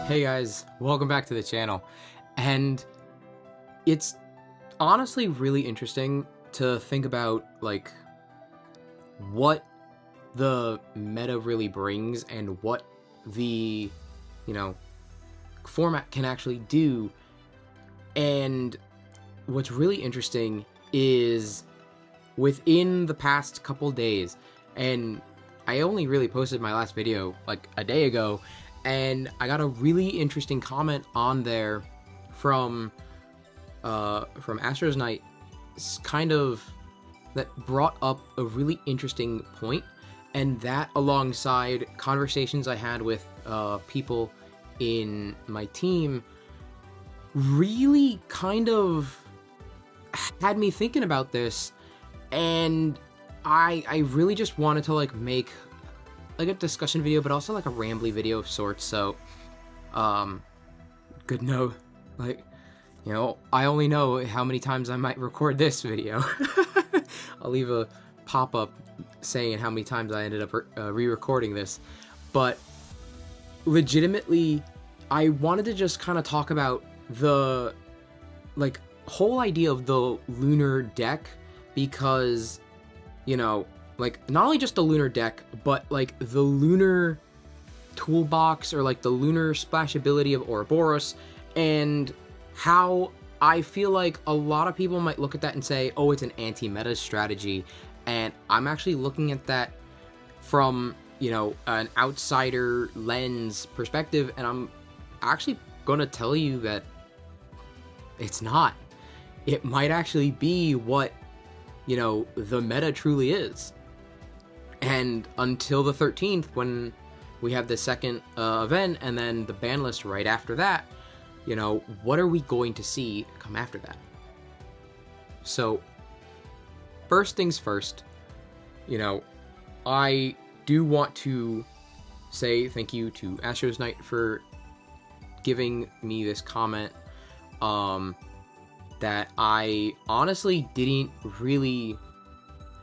Hey guys, welcome back to the channel. And it's honestly really interesting to think about like what the meta really brings and what the, format can actually do. And what's really interesting is within the past couple days, and I only really posted my last video like a day ago, and I got a really interesting comment on there from Astros Night, kind of that brought up a really interesting point, and that alongside conversations I had with people in my team really kind of had me thinking about this, and I really just wanted to like make like a discussion video, but also like a rambly video of sorts. So good note, like, I only know how many times I might record this video. I'll leave a pop-up saying how many times I ended up re-recording this, but legitimately I wanted to just kind of talk about the like whole idea of the Lunar deck, because like not only just the Lunar deck, but like the Lunar toolbox, or like the Lunar splashability of Ouroboros, and how I feel like a lot of people might look at that and say, oh, it's an anti-meta strategy. And I'm actually looking at that from, an outsider lens perspective, and I'm actually going to tell you that it's not. It might actually be what, the meta truly is. And until the 13th, when we have the second event, and then the ban list right after that, what are we going to see come after that? So, first things first, I do want to say thank you to Astros Night for giving me this comment that I honestly didn't really...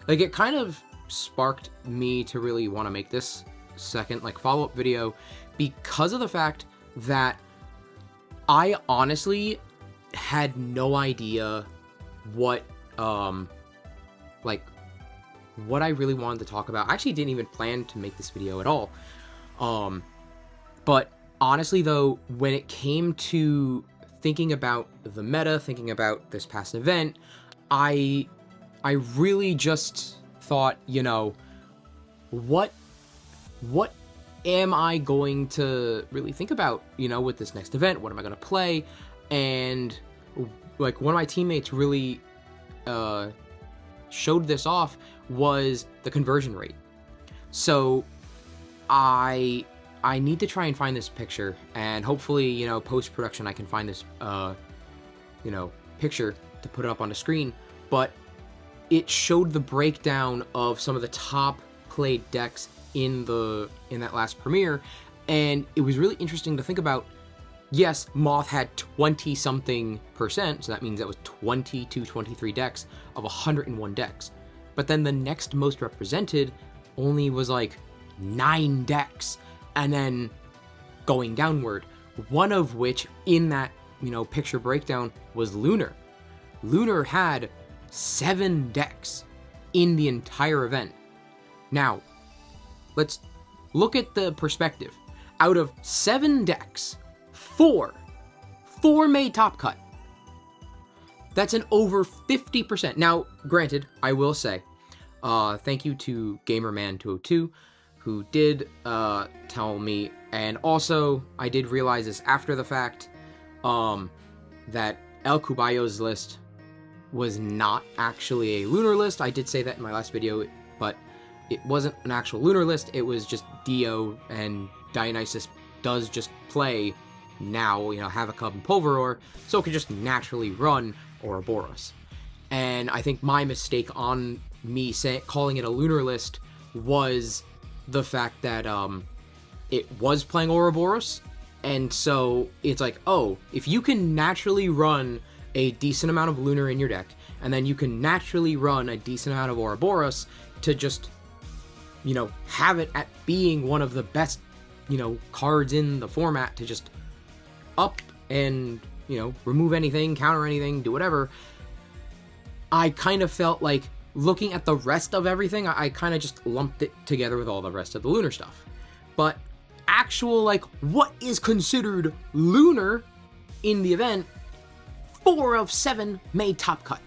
like, it kind of sparked me to really want to make this second follow-up video, because of the fact that I honestly had no idea what what I really wanted to talk about. I actually didn't even plan to make this video at all, but honestly though, when it came to thinking about the meta, thinking about this past event, I really just thought, what am I going to really think about, with this next event? What am I going to play? And like one of my teammates really showed this off was the conversion rate. So I need to try and find this picture, and hopefully, post-production I can find this picture to put it up on the screen. But it showed the breakdown of some of the top played decks in that last premiere, and it was really interesting to think about. Yes, Moth had 20-something%, so that means that was 22, 23 decks of 101 decks. But then the next most represented only was like 9 decks, and then going downward, one of which in that, picture breakdown was Lunar. Lunar had 7 decks in the entire event. Now, let's look at the perspective. Out of 7 decks, 4 made top cut. That's an over 50%. Now, granted, I will say, thank you to Gamerman202, who did tell me, and also I did realize this after the fact, that El Cubayo's list was not actually a Lunar list. I did say that in my last video, but it wasn't an actual Lunar list. It was just Dio, and Dionysus does just play now, Havocub and Pulveror, so it could just naturally run Ouroboros. And I think my mistake on me calling it a Lunar list was the fact that it was playing Ouroboros, and so it's like, oh, if you can naturally run a decent amount of Lunar in your deck, and then you can naturally run a decent amount of Ouroboros to just, have it at being one of the best, cards in the format to just up and, you know, remove anything, counter anything, do whatever, I kind of felt like looking at the rest of everything, I kind of just lumped it together with all the rest of the Lunar stuff. But actual, like, what is considered Lunar in the event, 4 of 7 made top cut.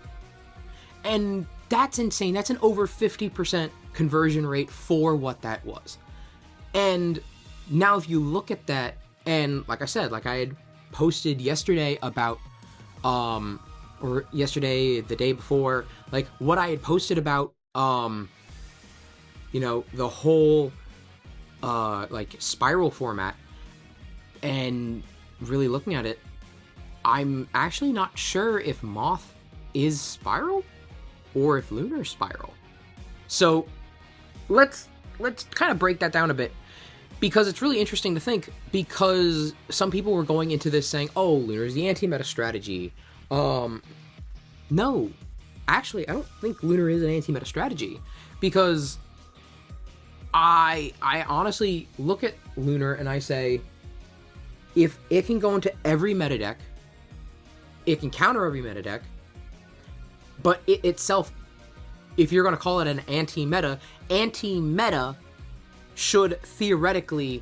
And that's insane. That's an over 50% conversion rate for what that was. And now if you look at that, and like I said, like I had posted yesterday about, or yesterday, the day before, like what I had posted about, you know, the whole, like spiral format, and really looking at it, I'm actually not sure if Moth is spiral or if Lunar is spiral. So let's kind of break that down a bit, because it's really interesting to think, because some people were going into this saying, oh, Lunar is the anti-meta strategy. No, actually, I don't think Lunar is an anti-meta strategy, because I honestly look at Lunar and I say, if it can go into every meta deck, it can counter every meta deck, but it itself, if you're going to call it an anti-meta should theoretically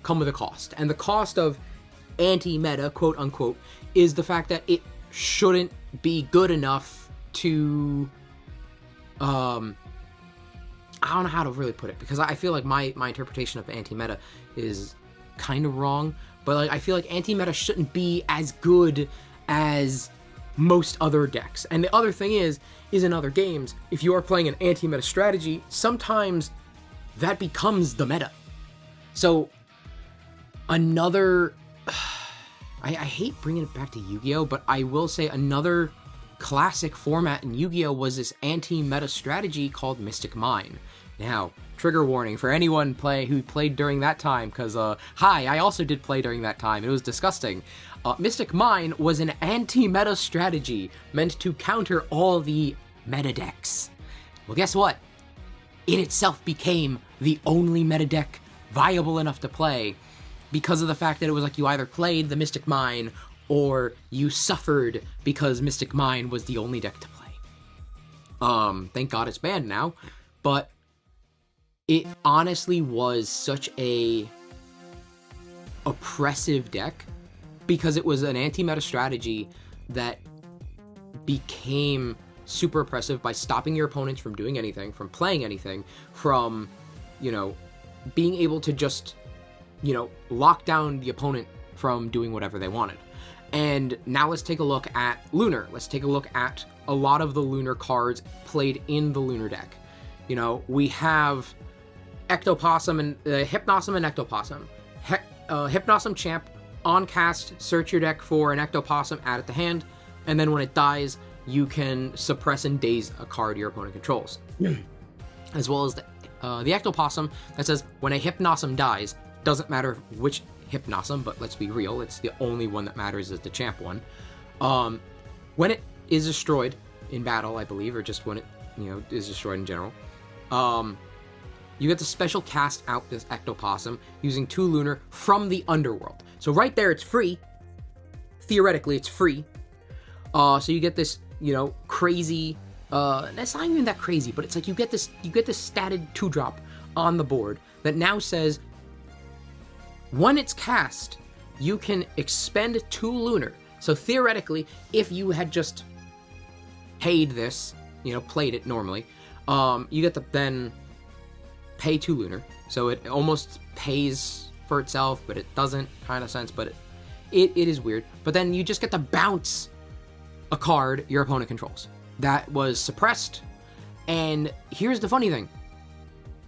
come with a cost. And the cost of anti-meta, quote unquote, is the fact that it shouldn't be good enough to, I don't know how to really put it, because I feel like my interpretation of anti-meta is kind of wrong, but like I feel like anti-meta shouldn't be as good as most other decks. And the other thing is in other games, if you are playing an anti-meta strategy, sometimes that becomes the meta. So another, I hate bringing it back to Yu-Gi-Oh, but I will say another classic format in Yu-Gi-Oh was this anti-meta strategy called Mystic Mine. Now, trigger warning for anyone who played during that time, because, hi, I also did play during that time. It was disgusting. Mystic Mine was an anti-meta strategy meant to counter all the meta decks. Well, guess what? It itself became the only meta deck viable enough to play, because of the fact that it was like you either played the Mystic Mine or you suffered, because Mystic Mine was the only deck to play. Thank God it's banned now, but it honestly was such a oppressive deck, because it was an anti-meta strategy that became super oppressive by stopping your opponents from doing anything, from playing anything, from, you know, being able to just, you know, lock down the opponent from doing whatever they wanted. And now let's take a look at Lunar. Let's take a look at a lot of the Lunar cards played in the Lunar deck. You know, we have Ectoplasm and Hypnosm and Ectoplasm. Hypnosm Champ, on cast, search your deck for an Ectoplasm, add it to hand, and then when it dies, you can suppress and daze a card your opponent controls. As well as the Ectoplasm that says, when a Hypnosm dies, doesn't matter which Hypnosm, but let's be real, it's the only one that matters is the champ one. When it is destroyed in battle, I believe, or just when it, you know, is destroyed in general, you get to special cast out this Ectoplasm using 2 Lunar from the Underworld. So right there, it's free. Theoretically, it's free. So you get this, you know, crazy, that's not even that crazy, but it's like you get this statted 2-drop on the board that now says, when it's cast, you can expend 2 Lunar. So theoretically, if you had just paid this, you know, played it normally, you get to then pay 2 Lunar. So it almost pays for itself, but it doesn't, kind of sense, but it is weird. But then you just get to bounce a card your opponent controls that was suppressed. And here's the funny thing.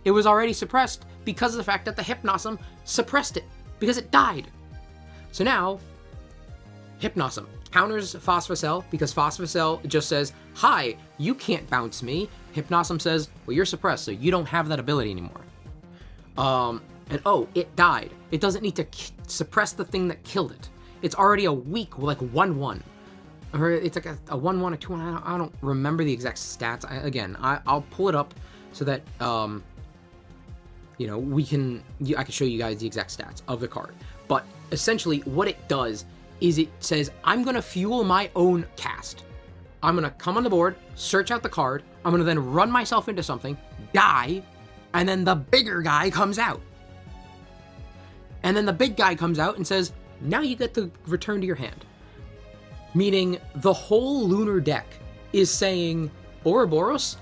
It was already suppressed because of the fact that the Hypnosm suppressed it, because it died. So now, Hypnosm counters Phosphocell, because Phosphocell just says, hi, you can't bounce me. Hypnosm says, well, you're suppressed, so you don't have that ability anymore. And oh, it died. It doesn't need to suppress the thing that killed it. It's already a weak, like 1-1. Or it's like a 1-1, a 2-1, I don't remember the exact stats. I'll pull it up so that, you know, I can show you guys the exact stats of the card. But essentially, what it does is it says, I'm going to fuel my own cast. I'm going to come on the board, search out the card, I'm going to then run myself into something, die, and then the bigger guy comes out. And then the big guy comes out and says, now you get to return to your hand. Meaning the whole Lunar deck is saying, Ouroboros,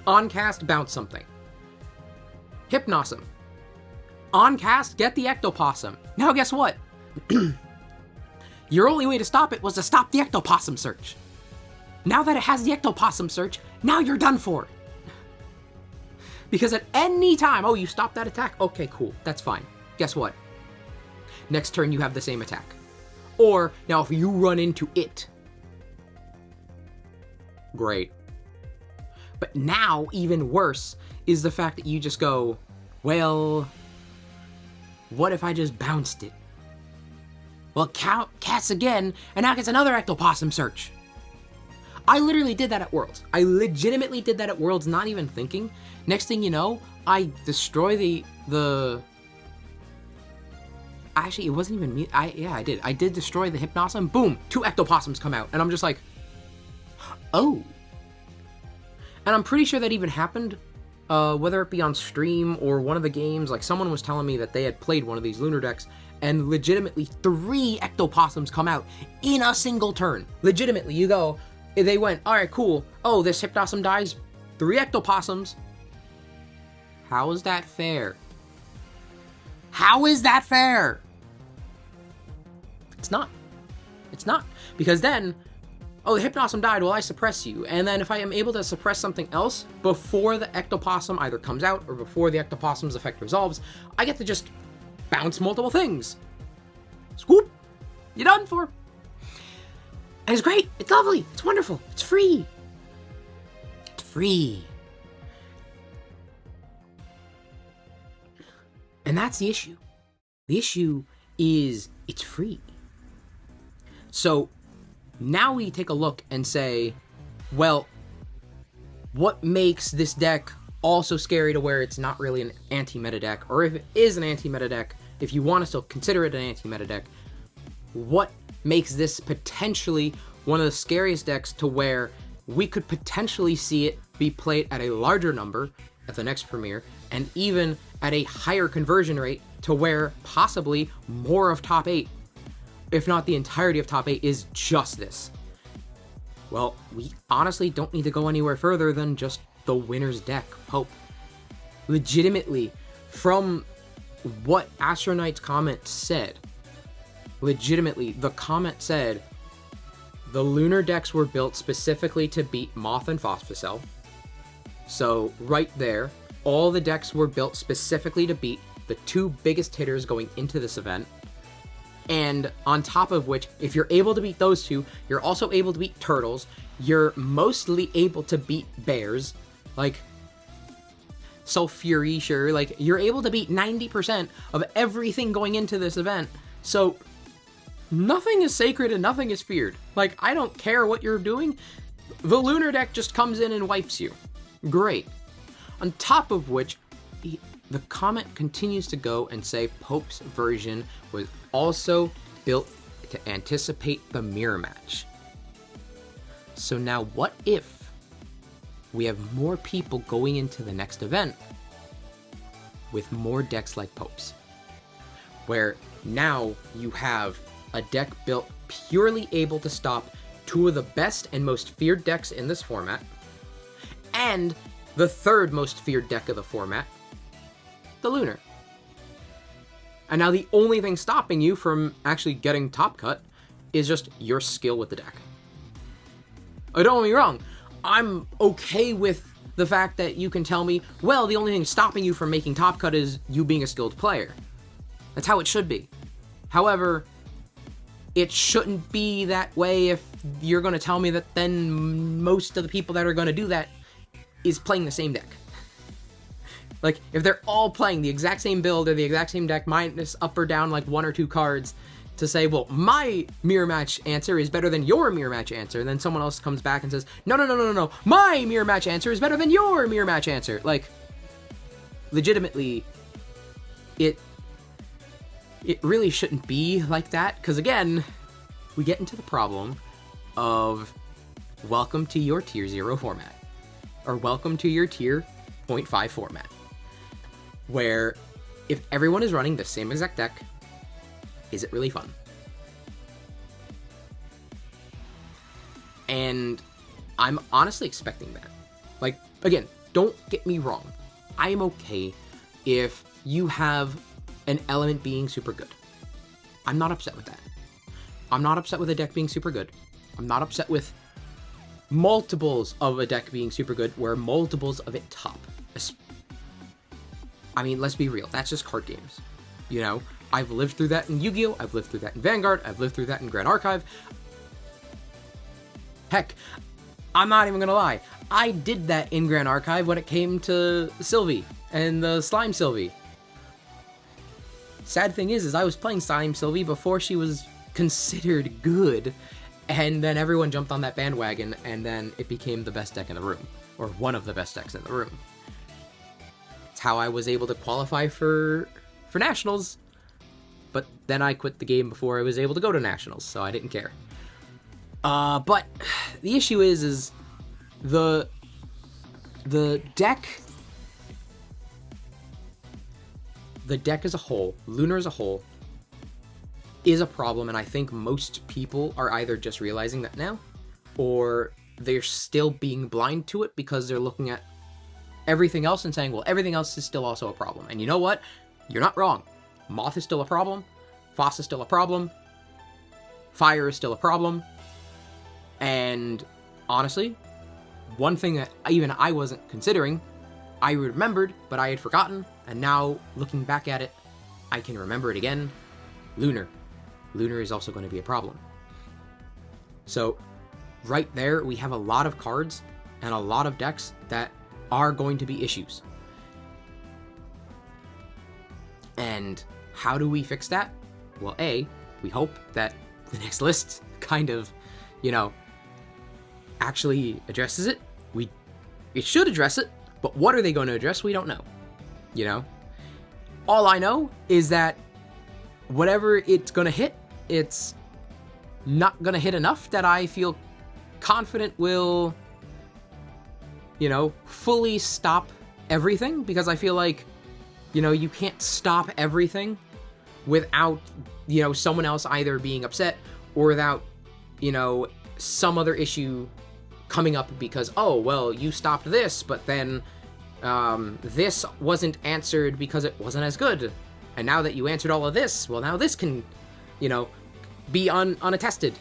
on cast, bounce something. Hypnosm, on cast, get the Ectopossum. Now guess what? Your only way to stop it was to stop the Ectopossum search. Now that it has the Ectopossum search, now you're done for. Because at any time, oh, you stop that attack? Okay, cool, that's fine. Guess what? Next turn you have the same attack. Or, now if you run into it, great. But now, even worse, is the fact that you just go, well, what if I just bounced it? Well, cast again, and now gets another Ectopossum search. I literally did that at Worlds. I legitimately did that at Worlds, not even thinking. Next thing you know, I destroy the... Actually, it wasn't even me. Yeah, I did. I did destroy the Hypnosm. Boom! 2 Ectopossums come out, and I'm just like, oh. And I'm pretty sure that even happened, whether it be on stream or one of the games. Like, someone was telling me that they had played one of these Lunar decks, and legitimately 3 Ectopossums come out in a single turn. Legitimately, you go... They went, alright, cool. Oh, this Hypnosm dies. 3 Ectopossums. How is that fair? How is that fair? It's not. It's not. Because then, oh, the Hypnosm died, well, I suppress you. And then if I am able to suppress something else before the Ectopossum either comes out or before the Ectopossum's effect resolves, I get to just bounce multiple things. Swoop! You're done for. And it's great. It's lovely. It's wonderful. It's free. It's free. And that's the issue. The issue is it's free. So now we take a look and say, well, what makes this deck also scary to where it's not really an anti-meta deck? Or if it is an anti-meta deck, if you want to still consider it an anti-meta deck, what makes this potentially one of the scariest decks to where we could potentially see it be played at a larger number at the next premiere, and even at a higher conversion rate to where possibly more of top 8, if not the entirety of top 8, is just this. Well, we honestly don't need to go anywhere further than just the winner's deck, Pope. Legitimately, from what Astro Knight's comment said, legitimately, the comment said, the Lunar decks were built specifically to beat Moth and Phos. So, right there, all the decks were built specifically to beat the 2 biggest hitters going into this event. And on top of which, if you're able to beat those 2, you're also able to beat Turtles. You're mostly able to beat Bears. Like, Sulfury, sure. Like, you're able to beat 90% of everything going into this event. So, nothing is sacred and nothing is feared. Like, I don't care what you're doing. The Lunar deck just comes in and wipes you. Great. On top of which, the comment continues to go and say Pope's version was also built to anticipate the mirror match. So now what if we have more people going into the next event with more decks like Pope's? Where now you have a deck built purely able to stop 2 of the best and most feared decks in this format, and the 3rd most feared deck of the format, the Lunar. And now the only thing stopping you from actually getting top cut is just your skill with the deck. Oh, don't get me wrong, I'm okay with the fact that you can tell me, well, the only thing stopping you from making top cut is you being a skilled player. That's how it should be. However, it shouldn't be that way if you're going to tell me that then most of the people that are going to do that is playing the same deck. Like, if they're all playing the exact same build or the exact same deck, minus up or down like 1 or 2 cards, to say, well, my mirror match answer is better than your mirror match answer, and then someone else comes back and says, no, my mirror match answer is better than your mirror match answer. Like, legitimately, it really shouldn't be like that, because again, we get into the problem of welcome to your tier 0 format, or welcome to your tier 0.5 format, where if everyone is running the same exact deck, is it really fun? And I'm honestly expecting that. Like, again, don't get me wrong. I am okay if you have an element being super good. I'm not upset with that. I'm not upset with a deck being super good. I'm not upset with multiples of a deck being super good where multiples of it top. I mean, let's be real. That's just card games. You know, I've lived through that in Yu-Gi-Oh! I've lived through that in Vanguard. I've lived through that in Grand Archive. Heck, I'm not even gonna lie. I did that in Grand Archive when it came to Sylvie and the Slime Sylvie. Sad thing is I was playing Slime Sylvie before she was considered good, and then everyone jumped on that bandwagon, and then it became the best deck in the room, or one of the best decks in the room. It's how I was able to qualify for Nationals, but then I quit the game before I was able to go to Nationals, so I didn't care. But the issue is the deck as a whole, Lunar as a whole, is a problem, and I think most people are either just realizing that now, or they're still being blind to it because they're looking at everything else and saying, well, everything else is still also a problem. And you know what? You're not wrong. Moth is still a problem. Phos is still a problem. Fire is still a problem. And honestly, one thing that even I wasn't considering, I remembered, but I had forgotten, and now looking back at it, I can remember it again. Lunar. Lunar is also going to be a problem. So right there, we have a lot of cards and a lot of decks that are going to be issues. And how do we fix that? Well, A, we hope that the next list kind of, actually addresses it. It should address it, but what are they going to address? We don't know. All I know is that whatever it's going to hit, it's not going to hit enough that I feel confident will, fully stop everything, because I feel like, you can't stop everything without, someone else either being upset or without, some other issue coming up because, oh, well, you stopped this, but then this wasn't answered because it wasn't as good. And now that you answered all of this, well, now this can, be uncontested.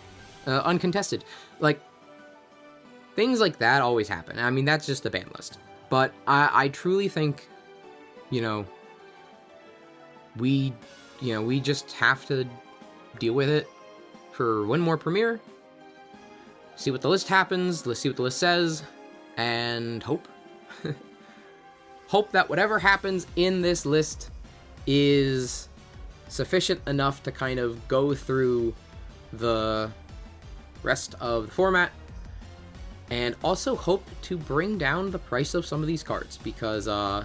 Like, things like that always happen. I mean, that's just the ban list. But I truly think, we just have to deal with it for one more premiere. See what the list happens, let's see what the list says, and hope. Hope that whatever happens in this list is sufficient enough to kind of go through the rest of the format, and also hope to bring down the price of some of these cards, because $30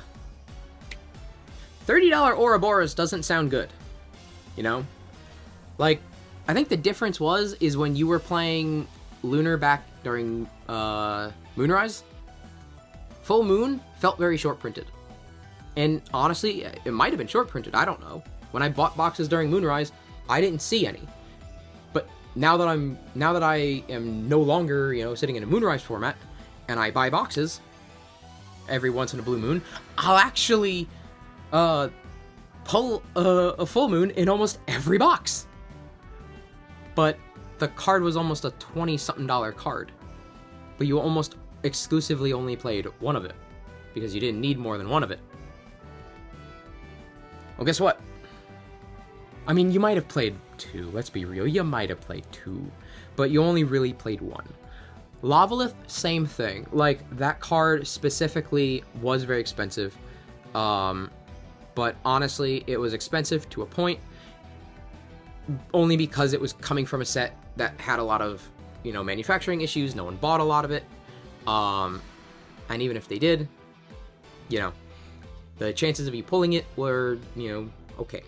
Ouroboros doesn't sound good, Like, I think the difference is when you were playing Lunar back during Moonrise, Full Moon felt very short printed. And honestly, it might have been short printed, I don't know. When I bought boxes during Moonrise, I didn't see any. But now that I am no longer, sitting in a Moonrise format, and I buy boxes every once in a blue moon, I'll actually pull a full moon in almost every box. But the card was almost a $20-something card. But you almost exclusively only played one of it, because you didn't need more than one of it. Well, guess what? I mean, you might have played two, let's be real, you might have played two, but you only really played one. Lavalith, same thing. Like, that card specifically was very expensive, but honestly, it was expensive to a point, only because it was coming from a set that had a lot of, manufacturing issues. No one bought a lot of it. And even if they did, the chances of you pulling it were, okay.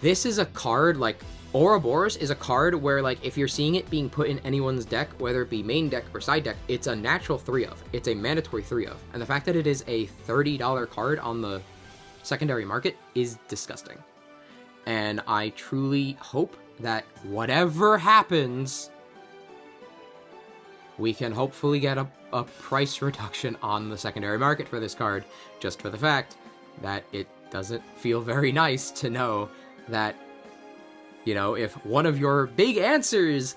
this is a card, like, Ouroboros is a card where, like, if you're seeing it being put in anyone's deck, whether it be main deck or side deck, it's a natural 3 of. It's a mandatory 3 of. And the fact that it is a $30 card on the secondary market is disgusting. And I truly hope that whatever happens, we can hopefully get a price reduction on the secondary market for this card, just for the fact that it doesn't feel very nice to know that, you know, if one of your big answers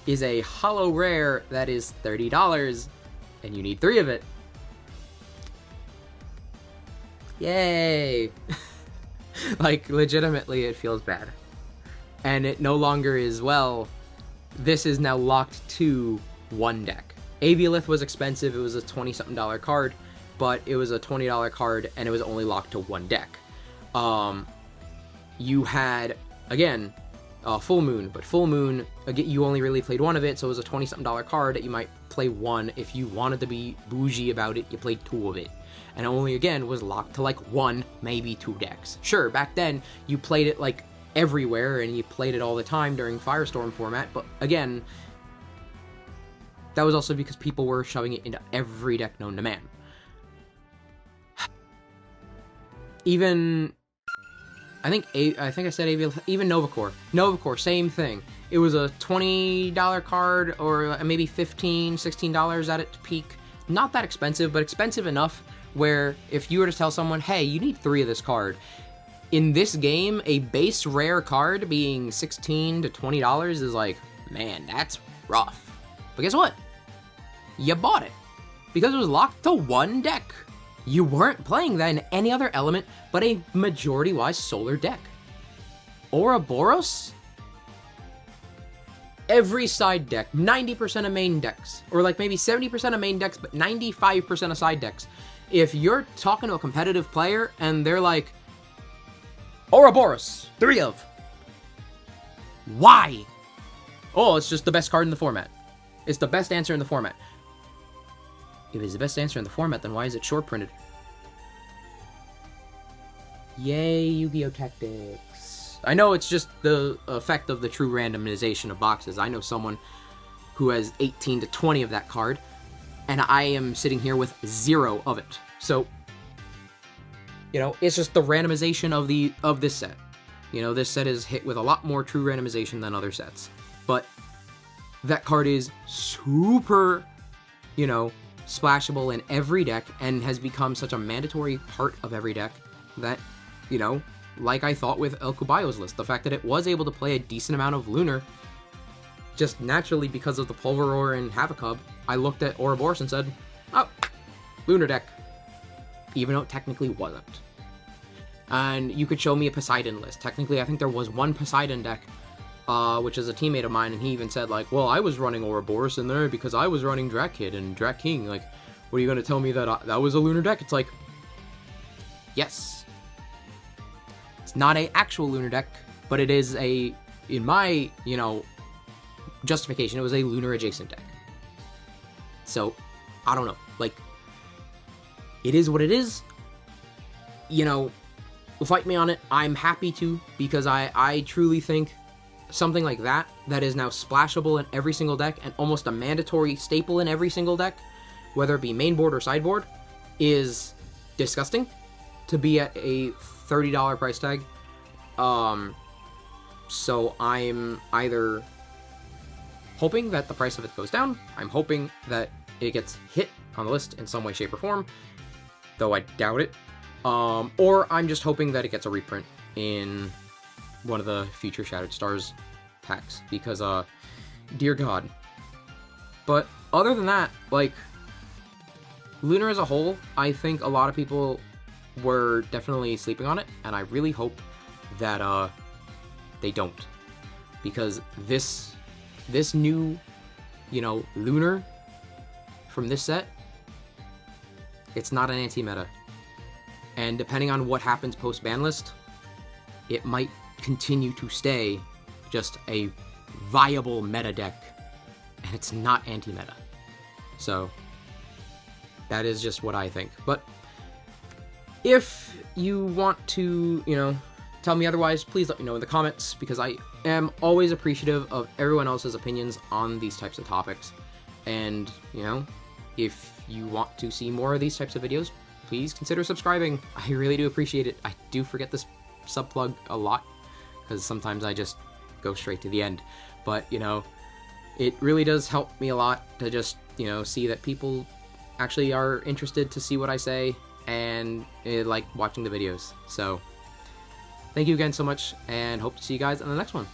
is a holo rare that is $30 and you need 3 of it, yay! Like, legitimately, it feels bad. And it no longer is, well, this is now locked to one deck. Aviolith was expensive, it was a $20-something card, but it was a $20 card, and it was only locked to one deck. You had, again, Full Moon, but Full Moon, again, you only really played one of it, so it was a $20-something card that you might play one. If you wanted to be bougie about it, you played 2 of it. And it only, again, was locked to, like, 1, maybe 2 decks. Sure, back then, you played it, like, everywhere, and you played it all the time during Firestorm format, but, again, that was also because people were shoving it into every deck known to man. Even, I think I said Aviolith, even Novacore. Novacore, same thing. It was a $20 card, or maybe $15, $16 at its peak. Not that expensive, but expensive enough where if you were to tell someone, hey, you need 3 of this card, in this game, a base rare card being $16 to $20 is like, man, that's rough. But guess what? You bought it. Because it was locked to 1 deck. You weren't playing that in any other element but a majority-wise solar deck. Ouroboros? Every side deck, 90% of main decks, or like maybe 70% of main decks, but 95% of side decks. If you're talking to a competitive player and they're like, Ouroboros, 3 of. Why? Oh, it's just the best card in the format. It's the best answer in the format. If it's the best answer in the format, then why is it short printed? Yay, Yu-Gi-Oh! Tactics. I know it's just the effect of the true randomization of boxes. I know someone who has 18 to 20 of that card, and I am sitting here with 0 of it. So, you know, it's just the randomization of this set. You know, this set is hit with a lot more true randomization than other sets. But that card is super, you know, splashable in every deck and has become such a mandatory part of every deck that, you know, like I thought with El Cubayo's list, the fact that it was able to play a decent amount of Lunar, just naturally because of the Pulveror and Havocub, I looked at Ouroboros and said, oh, Lunar deck. Even though it technically wasn't. And you could show me a Poseidon list. Technically, I think there was one Poseidon deck, which is a teammate of mine, and he even said, like, well, I was running Ouroboros in there because I was running Drak Kid and Drak King. Like, what are you going to tell me that that was a Lunar deck? It's like, yes. It's not an actual Lunar deck, but it is a, in my, you know, justification, it was a Lunar adjacent deck. So, I don't know. Like, it is what it is. You know, fight me on it. I'm happy to, because I truly think something like that is now splashable in every single deck and almost a mandatory staple in every single deck, whether it be mainboard or sideboard, is disgusting to be at a $30 price tag. So I'm either hoping that the price of it goes down, I'm hoping that it gets hit on the list in some way, shape, or form, though I doubt it. Or I'm just hoping that it gets a reprint in one of the future Shattered Stars packs, because, dear God. But other than that, like, Lunar as a whole, I think a lot of people were definitely sleeping on it, and I really hope that, they don't. Because this new, you know, Lunar from this set, it's not an anti-meta. And depending on what happens post-ban list, it might continue to stay just a viable meta deck, and it's not anti-meta. So, that is just what I think. But if you want to, you know, tell me otherwise, please let me know in the comments, because I am always appreciative of everyone else's opinions on these types of topics. And, you know, if you want to see more of these types of videos, please consider subscribing. I really do appreciate it. I do forget this sub plug a lot, because sometimes I just go straight to the end. But, you know, it really does help me a lot to just, you know, see that people actually are interested to see what I say and like watching the videos. So thank you again so much, and hope to see you guys in the next one.